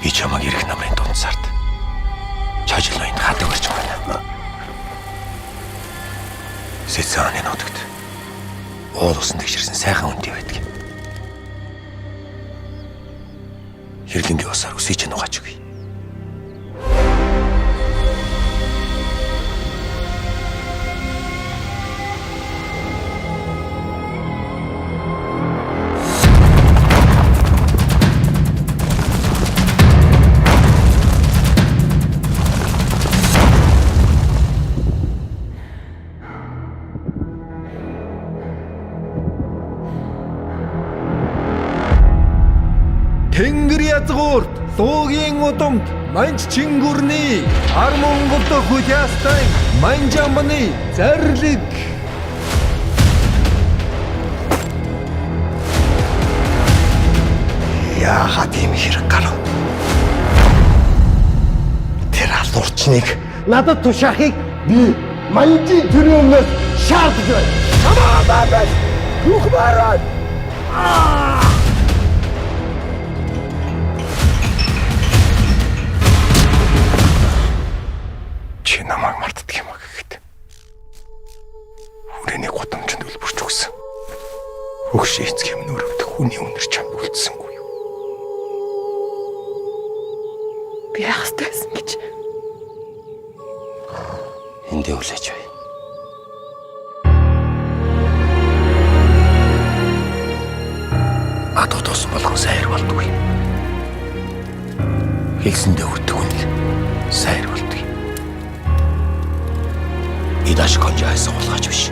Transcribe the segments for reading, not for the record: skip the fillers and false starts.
Би чамайг ирэх намрын дундсард чажил ноёнд хатаг өрч байна. Сэцааны нутагт уул усан тэгшэрсэн сайхан үнтэй байдаг. Хэрлэнгийн усаар үсэж нугаач үгүй. Тэнгэр язгуурт луугийн удамд манж чингүрний ар Монголд хүлээстай манжамбаны зарлиг Яагаад ийм хэрэг гарав? Тэр алуурчныг надад тушаахыг би манжийн төрөөмөөс шаардж байна. Хамаатай түүх бараад. чи намайг мартдаг юм аа гэхэд хүрээний гудамжинд үлбэрч өгсөн. Хөгш эцэг юм нөрөвдөх хүний өнөр чамд үлдсэнгүй юу? Би яах ёстойсэн гэж. Эндээ үлээж бай. Адуу тосон болгон сайр болдгүй. Хэлсэндээ өгдөг нь сайр болдог. Идаш конжайс болгож биш.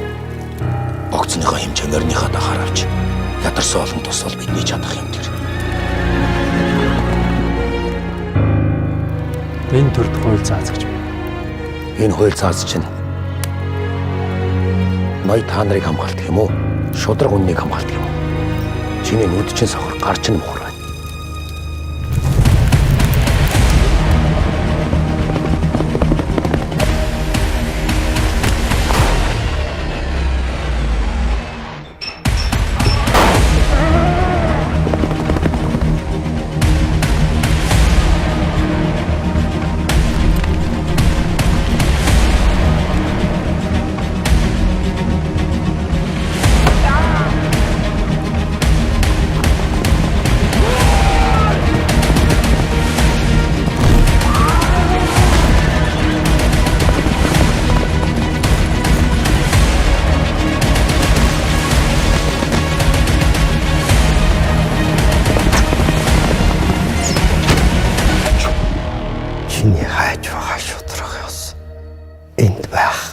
Богцныхоо хэмжээнэрнийхээ дахаар авч ядарсан олон тусвал бидний чадах юм тэр. Энэ төрд хууль заазгч байна. Энэ хууль цаас чинь ноёд та нарыг хамгаалдаг юм уу? Шудраг үннийг хамгаалдаг юм уу? Чиний нүд чинь сохор, гар чинь мухар байна. Чиний хайж байгаа шудраг ёс энд байх.